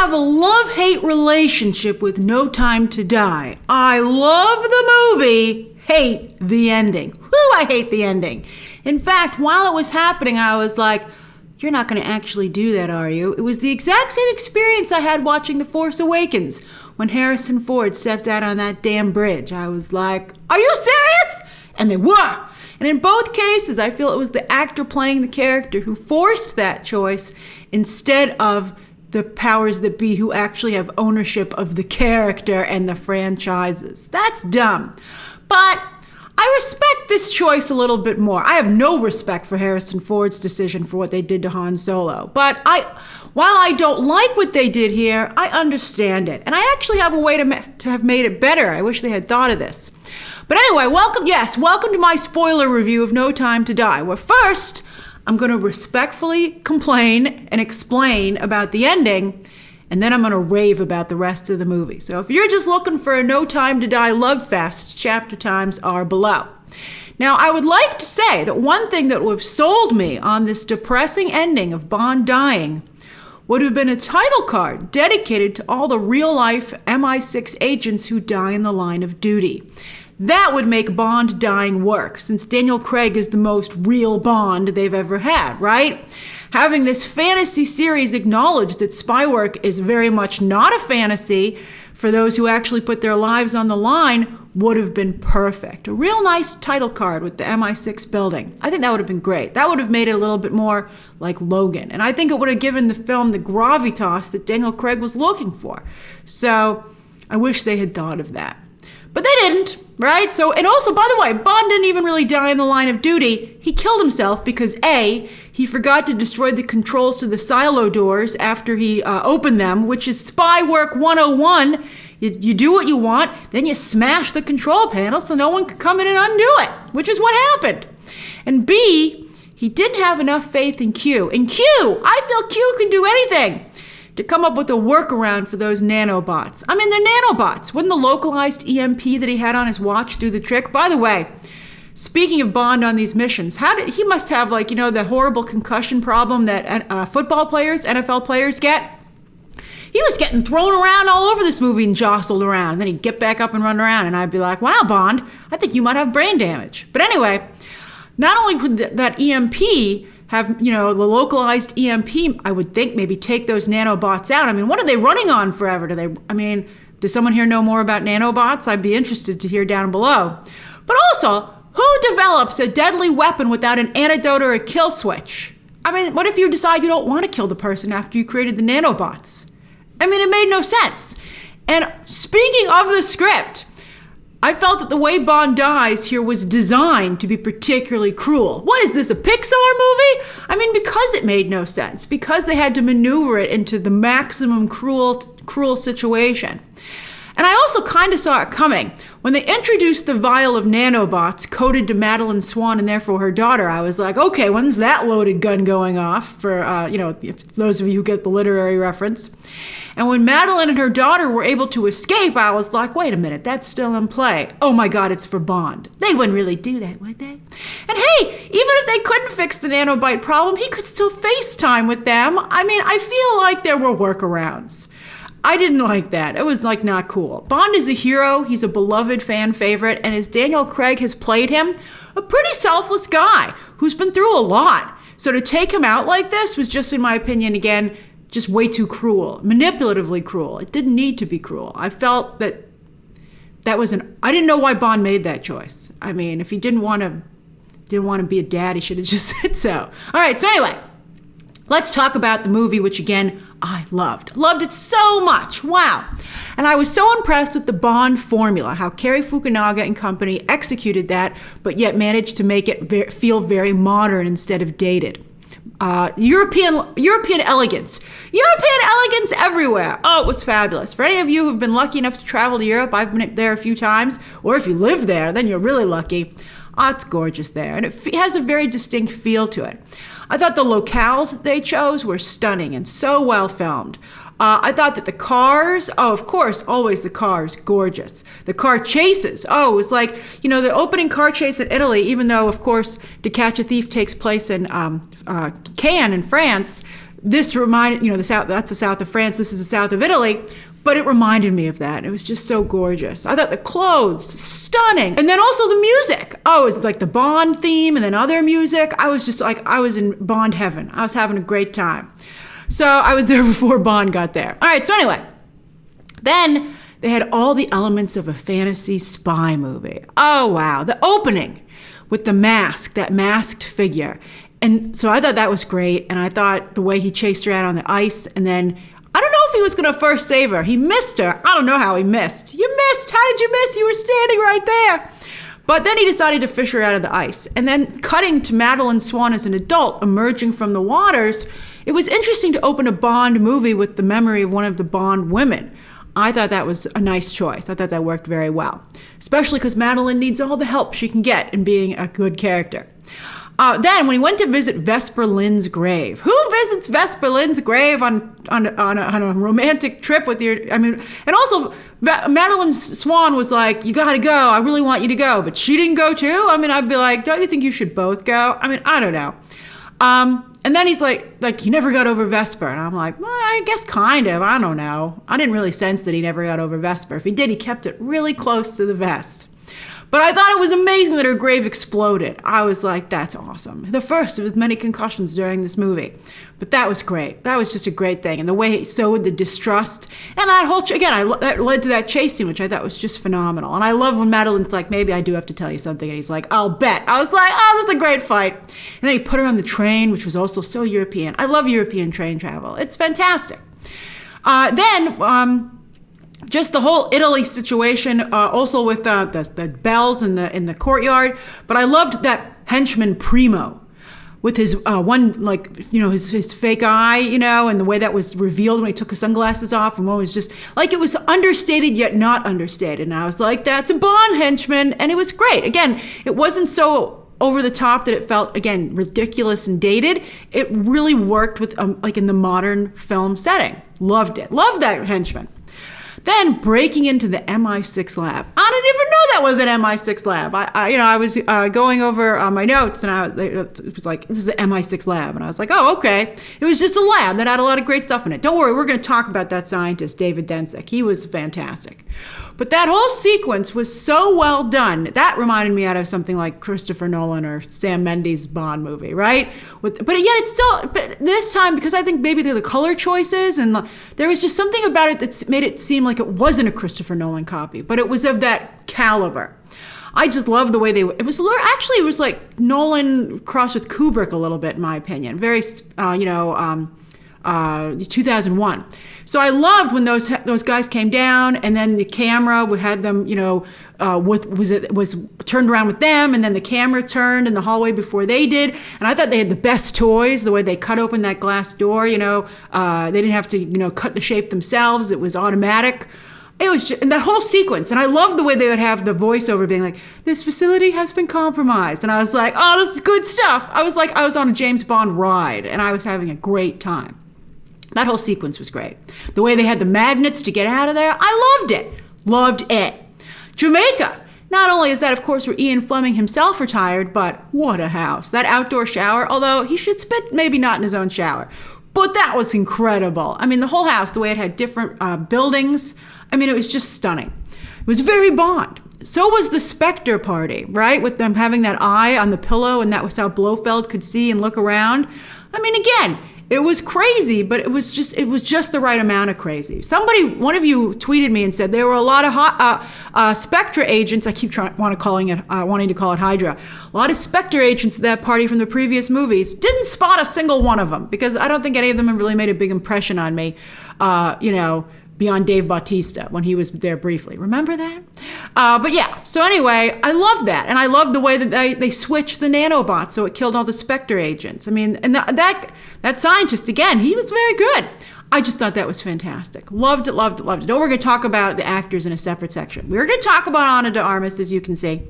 have a love-hate relationship with No Time to Die. I love the movie, hate the ending. I hate the ending. In fact, while it was happening, I was like, you're not going to actually do that, are you? It was the exact same experience I had watching The Force Awakens when Harrison Ford stepped out on that damn bridge. I was like, are you serious? And they were. And in both cases, I feel it was the actor playing the character who forced that choice instead of the powers that be who actually have ownership of the character and the franchises. That's dumb. But I respect this choice a little bit more. I have no respect for Harrison Ford's decision for what they did to Han Solo. But while I don't like what they did here, I understand it. And I actually have a way to have made it better. I wish they had thought of this. But anyway, welcome to my spoiler review of No Time to Die. Well, first, I'm going to respectfully complain and explain about the ending, and then I'm going to rave about the rest of the movie. So if you're just looking for a No Time to Die love fest, chapter times are below. Now, I would like to say that one thing that would have sold me on this depressing ending of Bond dying would have been a title card dedicated to all the real-life MI6 agents who die in the line of duty. That would make Bond dying work, since Daniel Craig is the most real Bond they've ever had, right? Having this fantasy series acknowledge that spy work is very much not a fantasy for those who actually put their lives on the line would have been perfect. A real nice title card with the MI6 building. I think that would have been great. That would have made it a little bit more like Logan. And I think it would have given the film the gravitas that Daniel Craig was looking for. So I wish they had thought of that. But they didn't, right? So, and also, by the way, Bond didn't even really die in the line of duty. He killed himself because A, he forgot to destroy the controls to the silo doors after he opened them, which is spy work 101. You do what you want, then you smash the control panel so no one can come in and undo it, which is what happened. And B, he didn't have enough faith in Q. And Q, I feel Q can do anything to come up with a workaround for those nanobots. I mean, they're nanobots. Wouldn't the localized EMP that he had on his watch do the trick? By the way, speaking of Bond on these missions, he must have, like, you know, the horrible concussion problem that football players, NFL players get. He was getting thrown around all over this movie and jostled around. And then he'd get back up and run around, and I'd be like, wow, Bond, I think you might have brain damage. But anyway, not only would that EMP have, you know, the localized EMP, I would think maybe take those nanobots out. I mean, what are they running on forever? Does someone here know more about nanobots? I'd be interested to hear down below. But also, who develops a deadly weapon without an antidote or a kill switch? I mean, what if you decide you don't want to kill the person after you created the nanobots? I mean, it made no sense. And speaking of the script, I felt that the way Bond dies here was designed to be particularly cruel. What is this, a Pixar movie? I mean, because it made no sense, because they had to maneuver it into the maximum cruel situation. And I also kind of saw it coming. When they introduced the vial of nanobots coded to Madeline Swan and therefore her daughter, I was like, okay, when's that loaded gun going off? For, if those of you who get the literary reference. And when Madeline and her daughter were able to escape, I was like, wait a minute, that's still in play. Oh my God, it's for Bond. They wouldn't really do that, would they? And hey, even if they couldn't fix the nanobite problem, he could still FaceTime with them. I mean, I feel like there were workarounds. I didn't like that. It was like not cool. Bond is a hero. He's a beloved fan favorite. And as Daniel Craig has played him, a pretty selfless guy who's been through a lot. So to take him out like this was just, in my opinion, again, just way too cruel, manipulatively cruel. It didn't need to be cruel. I felt that I didn't know why Bond made that choice. I mean, if he didn't want to be a dad, he should have just said so. All right, so anyway, let's talk about the movie, which again, I loved. Loved it so much. Wow. And I was so impressed with the Bond formula, how Cary Fukunaga and company executed that, but yet managed to make it feel very modern instead of dated. European elegance. European elegance everywhere. Oh, it was fabulous. For any of you who've been lucky enough to travel to Europe, I've been there a few times, or if you live there, then you're really lucky. Oh, it's gorgeous there, and it has a very distinct feel to it. I thought the locales that they chose were stunning and so well filmed. I thought that the cars, of course, always the cars, gorgeous. The car chases, it was like, the opening car chase in Italy, even though, of course, To Catch a Thief takes place in Cannes in France, this reminded, the south, that's the south of France, this is the south of Italy, but it reminded me of that. It was just so gorgeous. I thought the clothes, stunning. And then also the music. Oh, it was like the Bond theme and then other music. I was just like, I was in Bond heaven. I was having a great time. So I was there before Bond got there. All right, so anyway, then they had all the elements of a fantasy spy movie. Oh, wow. The opening with the mask, that masked figure. And so I thought that was great. And I thought the way he chased her out on the ice, and then I don't know if he was going to first save her. He missed her. I don't know how he missed. You missed. How did you miss? You were standing right there. But then he decided to fish her out of the ice. And then cutting to Madeline Swan as an adult emerging from the waters, it was interesting to open a Bond movie with the memory of one of the Bond women. I thought that was a nice choice. I thought that worked very well, especially because Madeline needs all the help she can get in being a good character. Then when he went to visit Vesper Lynd's grave, who visits Vesper Lynd's grave on a romantic trip with and also Madeline Swan was like, you gotta go, I really want you to go, but she didn't go too. I'd be like, don't you think you should both go? I don't know. And then he's like, he never got over Vesper. And I'm like, well, I guess kind of, I don't know. I didn't really sense that he never got over Vesper. If he did, he kept it really close to the vest. But I thought it was amazing that her grave exploded. I was like, that's awesome. The first of his many concussions during this movie. But that was great. That was just a great thing. And the way he sowed the distrust. And that whole, that led to that chase scene, which I thought was just phenomenal. And I love when Madeline's like, maybe I do have to tell you something. And he's like, I'll bet. I was like, oh, that's a great fight. And then he put her on the train, which was also so European. I love European train travel. It's fantastic. Just the whole Italy situation, also with the bells in the courtyard. But I loved that henchman Primo with his his fake eye, and the way that was revealed when he took his sunglasses off, and one was just like, it was understated yet not understated. And I was like, that's a Bond henchman, and it was great. Again, it wasn't so over the top that it felt, again, ridiculous and dated. It really worked with like in the modern film setting. Loved it. Loved that henchman. Then breaking into the MI6 lab. I didn't even know that was an MI6 lab. I was going over my notes, and it was like, this is an MI6 lab. And I was like, oh, okay. It was just a lab that had a lot of great stuff in it. Don't worry, we're going to talk about that scientist, David Dencik. He was fantastic. But that whole sequence was so well done. That reminded me out of something like Christopher Nolan or Sam Mendes' Bond movie, right? But yet it's still, but this time, because I think maybe they're the color choices, and there was just something about it that made it seem like it wasn't a Christopher Nolan copy, but it was of that caliber. I just love the way it was like Nolan crossed with Kubrick a little bit, in my opinion. Very, 2001. So I loved when those guys came down, and then the camera had them, was turned around with them, and then the camera turned in the hallway before they did. And I thought they had the best toys, the way they cut open that glass door, they didn't have to, cut the shape themselves. It was automatic. It was just, and that whole sequence. And I love the way they would have the voiceover being like, this facility has been compromised. And I was like, oh, this is good stuff. I was like, I was on a James Bond ride, and I was having a great time. That whole sequence was great. The way they had the magnets to get out of there, I loved it. Loved it. Jamaica. Not only is that, of course, where Ian Fleming himself retired, but what a house. That outdoor shower, although he should spit maybe not in his own shower. But that was incredible. The whole house, the way it had different buildings, it was just stunning. It was very Bond. So was the Spectre party, right? With them having that eye on the pillow, and that was how Blofeld could see and look around. Again, it was crazy, but it was just the right amount of crazy. One of you tweeted me and said there were a lot of Spectre agents. I keep wanting to call it Hydra. A lot of Spectre agents at that party from the previous movies. Didn't spot a single one of them, because I don't think any of them have really made a big impression on me. Beyond Dave Bautista when he was there briefly. Remember that? But yeah, so anyway, I love that. And I love the way that they switched the nanobots so it killed all the Spectre agents. And that scientist, again, he was very good. I just thought that was fantastic. Loved it, loved it, loved it. We're going to talk about the actors in a separate section. We're going to talk about Ana de Armas, as you can see.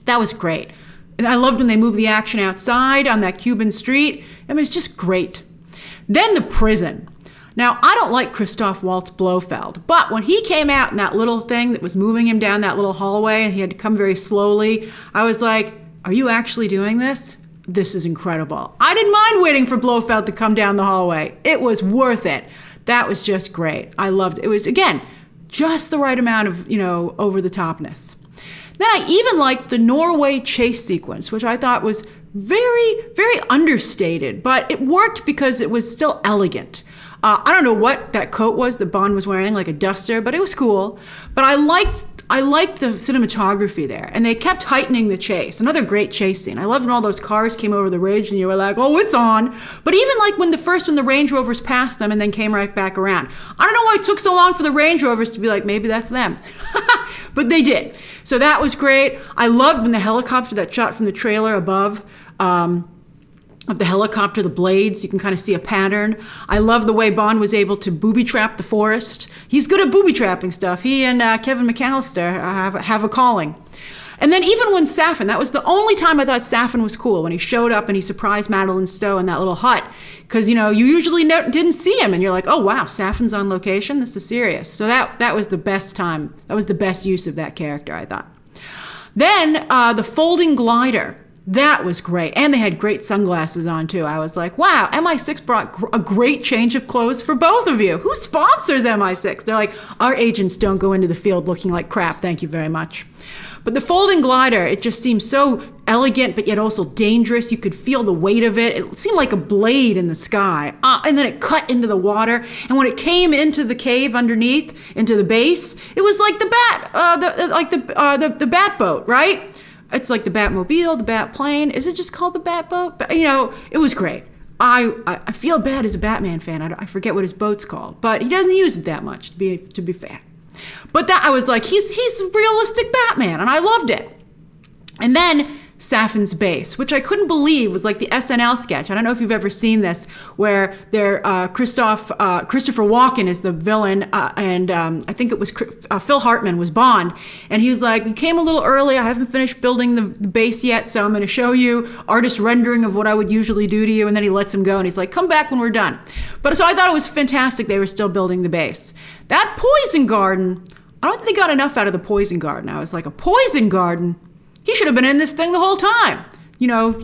That was great. And I loved when they moved the action outside on that Cuban street. It was just great. Then the prison. Now, I don't like Christoph Waltz Blofeld, but when he came out in that little thing that was moving him down that little hallway, and he had to come very slowly, I was like, are you actually doing this? this is incredible. I didn't mind waiting for Blofeld to come down the hallway. It was worth it. That was just great. I loved it. It was, again, just the right amount of, over the topness. Then I even liked the Norway chase sequence, which I thought was very, very understated, but it worked because it was still elegant. I don't know what that coat was that Bond was wearing, like a duster, but it was cool. But I liked the cinematography there, and they kept heightening the chase. Another great chase scene. I loved when all those cars came over the ridge, and you were like, oh, it's on. But even like when the Range Rovers passed them and then came right back around. I don't know why it took so long for the Range Rovers to be like, maybe that's them. But they did. So that was great. I loved when the helicopter, that shot from the trailer above, of the helicopter, the blades, you can kind of see a pattern. I love the way Bond was able to booby trap the forest. He's good at booby trapping stuff. He and Kevin McAllister have a calling. And then even when Safin, that was the only time I thought Safin was cool, when he showed up and he surprised Madeline Stowe in that little hut. Because, you usually didn't see him, and you're like, oh, wow, Safin's on location? This is serious. So that was the best time. That was the best use of that character, I thought. Then the folding glider. That was great. And they had great sunglasses on, too. I was like, wow, MI6 brought a great change of clothes for both of you. Who sponsors MI6? They're like, our agents don't go into the field looking like crap. Thank you very much. But the folding glider, it just seemed so elegant, but yet also dangerous. You could feel the weight of it. It seemed like a blade in the sky. And then it cut into the water. And when it came into the cave underneath, into the base, it was like the bat boat, right? It's like the Batmobile, the Bat plane. Is it just called the Bat boat? But, it was great. I feel bad as a Batman fan. I forget what his boat's called, but he doesn't use it that much, to be fair. But that I was like, he's a realistic Batman, and I loved it. And then Safin's base, which I couldn't believe was like the SNL sketch. I don't know if you've ever seen this, where Christopher Walken is the villain, and I think it was Phil Hartman was Bond, and he was like, you came a little early, I haven't finished building the base yet, so I'm going to show you artist rendering of what I would usually do to you, and then he lets him go, and he's like, come back when we're done. But so I thought it was fantastic they were still building the base. That poison garden, I don't think they got enough out of the poison garden. I was like, a poison garden? He should have been in this thing the whole time,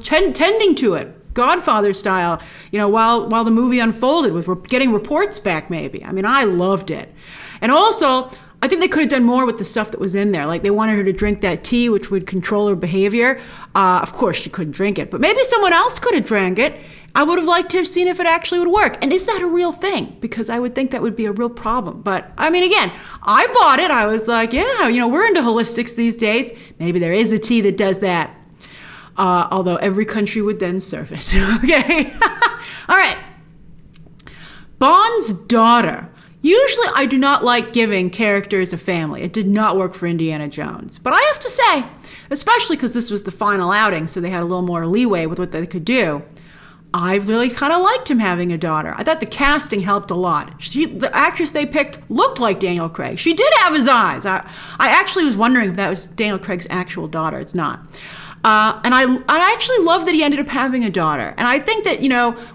tending to it, Godfather style, while the movie unfolded, with getting reports back maybe. I mean, I loved it. And also, I think they could have done more with the stuff that was in there. Like, they wanted her to drink that tea, which would control her behavior. Of course, she couldn't drink it, but maybe someone else could have drank it. I would have liked to have seen if it actually would work. And is that a real thing? Because I would think that would be a real problem. But, I mean, again, I bought it. I was like, yeah, we're into holistics these days. Maybe there is a tea that does that. Although every country would then serve it. Okay? All right. Bond's daughter. Usually I do not like giving characters a family. It did not work for Indiana Jones. But I have to say, especially because this was the final outing, so they had a little more leeway with what they could do, I really kind of liked him having a daughter. I thought the casting helped a lot. The actress they picked looked like Daniel Craig. She did have his eyes. I actually was wondering if that was Daniel Craig's actual daughter. It's not. And I actually love that he ended up having a daughter. And I think that,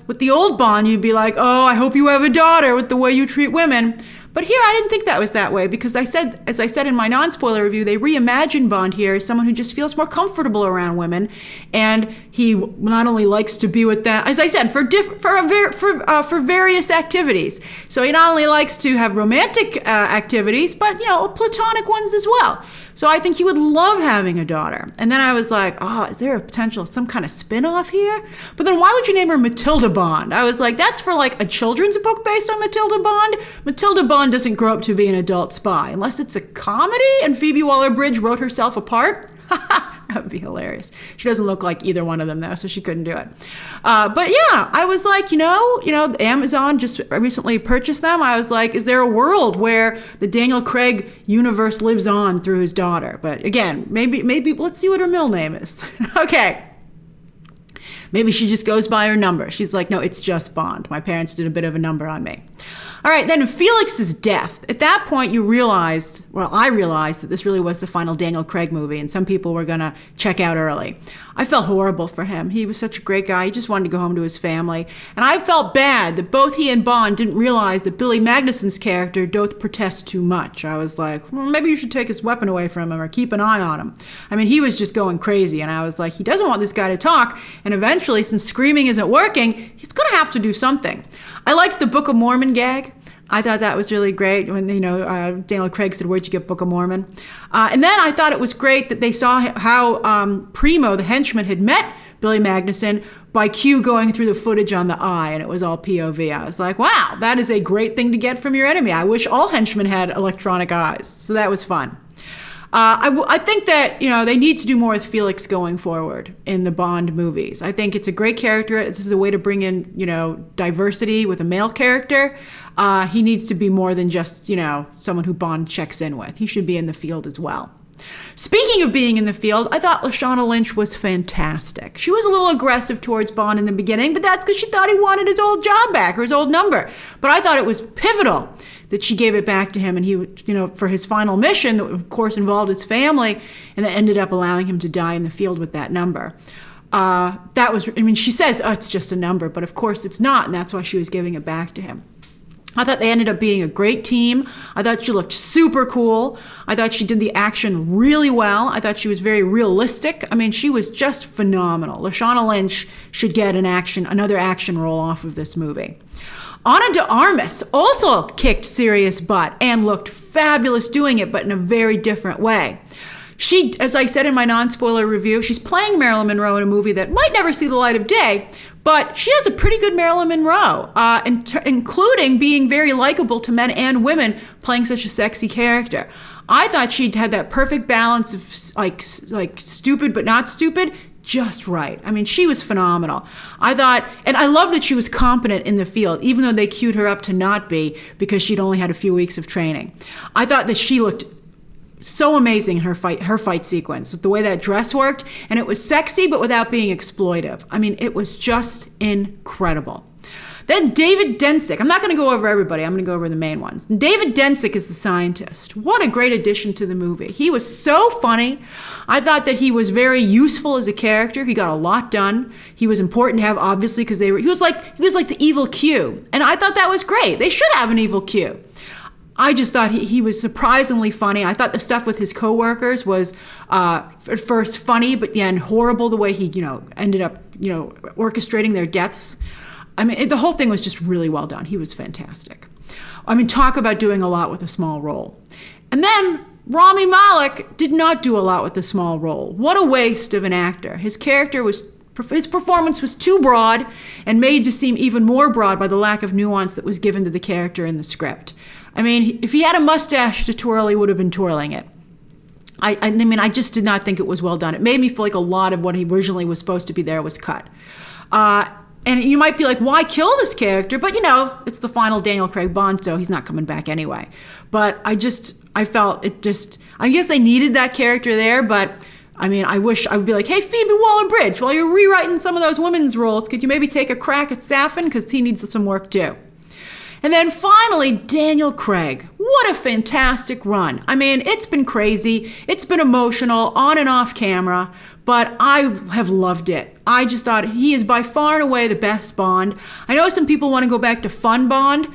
with the old Bond, you'd be like, oh, I hope you have a daughter with the way you treat women. But here, I didn't think that was that way, because as I said in my non-spoiler review, they reimagined Bond here as someone who just feels more comfortable around women, and he not only likes to be with them, as I said, for various activities. So he not only likes to have romantic activities, but platonic ones as well. So I think he would love having a daughter. And then I was like, oh, is there a potential, some kind of spin-off here? But then why would you name her Matilda Bond? I was like, that's for like a children's book based on Matilda Bond. Matilda Bond doesn't grow up to be an adult spy, unless it's a comedy and Phoebe Waller-Bridge wrote herself a part. That would be hilarious. She doesn't look like either one of them, though, so she couldn't do it. But yeah, I was like, Amazon just recently purchased them. I was like, is there a world where the Daniel Craig universe lives on through his daughter? But again, maybe let's see what her middle name is. Okay. Maybe she just goes by her number. She's like, no, it's just Bond. My parents did a bit of a number on me. All right, then Felix's death. At that point, I realized that this really was the final Daniel Craig movie, and some people were going to check out early. I felt horrible for him. He was such a great guy. He just wanted to go home to his family. And I felt bad that both he and Bond didn't realize that Billy Magnuson's character doth protest too much. I was like, well, maybe you should take his weapon away from him or keep an eye on him. I mean, he was just going crazy, and I was like, he doesn't want this guy to talk, and eventually, since screaming isn't working, he's going to have to do something. I liked the Book of Mormon gag. I thought that was really great when, Daniel Craig said, where'd you get Book of Mormon? And then I thought it was great that they saw how Primo, the henchman, had met Billy Magnuson by Q going through the footage on the eye, and it was all POV. I was like, wow, that is a great thing to get from your enemy. I wish all henchmen had electronic eyes. So that was fun. I think that, they need to do more with Felix going forward in the Bond movies. I think it's a great character. This is a way to bring in, diversity with a male character. He needs to be more than just, someone who Bond checks in with. He should be in the field as well. Speaking of being in the field, I thought Lashana Lynch was fantastic. She was a little aggressive towards Bond in the beginning, but that's because she thought he wanted his old job back, or his old number. But I thought it was pivotal that she gave it back to him, and he, for his final mission, that of course involved his family, and that ended up allowing him to die in the field with that number. She says, oh, it's just a number, but of course it's not, and that's why she was giving it back to him. I thought they ended up being a great team. I thought she looked super cool. I thought she did the action really well. I thought she was very realistic. I mean, she was just phenomenal. Lashana Lynch should get another action role off of this movie. Ana de Armas also kicked serious butt and looked fabulous doing it, but in a very different way. She, as I said in my non-spoiler review, she's playing Marilyn Monroe in a movie that might never see the light of day, but she has a pretty good Marilyn Monroe, including being very likable to men and women, playing such a sexy character. I thought she'd had that perfect balance of like stupid but not stupid, just right. I mean, she was phenomenal. I thought, and I love that she was competent in the field, even though they queued her up to not be because she'd only had a few weeks of training. I thought that she looked so amazing in her fight sequence, with the way that dress worked, and it was sexy but without being exploitive. I mean, it was just incredible. Then David Dencik. I'm not going to go over everybody. I'm going to go over the main ones. David Dencik is the scientist. What a great addition to the movie. He was so funny. I thought that he was very useful as a character. He got a lot done. He was important to have, obviously, because he was like the evil Q, and I thought that was great. They should have an evil Q. I just thought he was surprisingly funny. I thought the stuff with his coworkers was at first funny, but then horrible, the way he, ended up, orchestrating their deaths. I mean, the whole thing was just really well done. He was fantastic. I mean, talk about doing a lot with a small role. And then Rami Malek did not do a lot with a small role. What a waste of an actor. His performance was too broad and made to seem even more broad by the lack of nuance that was given to the character in the script. I mean, if he had a mustache to twirl, he would have been twirling it. I just did not think it was well done. It made me feel like a lot of what he originally was supposed to be there was cut. And you might be like, why kill this character? But, it's the final Daniel Craig Bond, so he's not coming back anyway. But I guess they needed that character there, but I mean, I wish I would be like, hey, Phoebe Waller-Bridge, while you're rewriting some of those women's roles, could you maybe take a crack at Safin? Because he needs some work too. And then finally, Daniel Craig. What a fantastic run. I mean, it's been crazy. It's been emotional, on and off camera, but I have loved it. I just thought he is by far and away the best Bond. I know some people want to go back to fun Bond.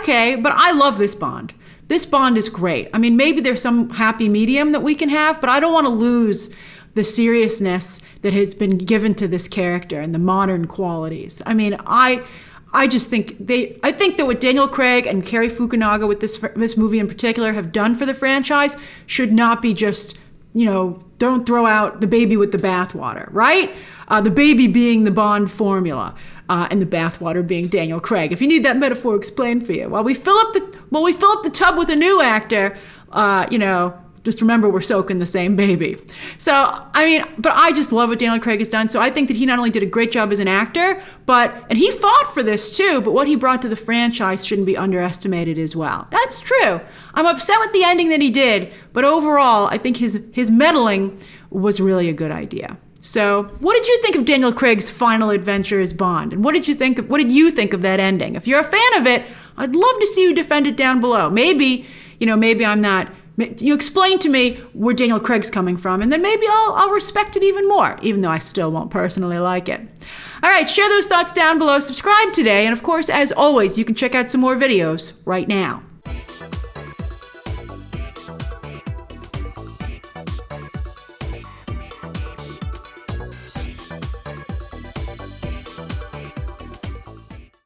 Okay, but I love this Bond. This Bond is great. I mean, maybe there's some happy medium that we can have, but I don't want to lose the seriousness that has been given to this character and the modern qualities. I mean, I just think I think that what Daniel Craig and Cary Fukunaga with this movie in particular have done for the franchise should not be just, don't throw out the baby with the bathwater, right? The baby being the Bond formula, and the bathwater being Daniel Craig. If you need that metaphor explained for you, while we fill up the tub with a new actor, just remember we're soaking the same baby. So, I mean, but I just love what Daniel Craig has done. So I think that he not only did a great job as an actor, and he fought for this too, but what he brought to the franchise shouldn't be underestimated as well. That's true. I'm upset with the ending that he did, but overall, I think his meddling was really a good idea. So, what did you think of Daniel Craig's final adventure as Bond? And what did you think of that ending? If you're a fan of it, I'd love to see you defend it down below. Maybe I'm not. You explain to me where Daniel Craig's coming from, and then maybe I'll respect it even more, even though I still won't personally like it. All right, share those thoughts down below. Subscribe today, and of course, as always, you can check out some more videos right now.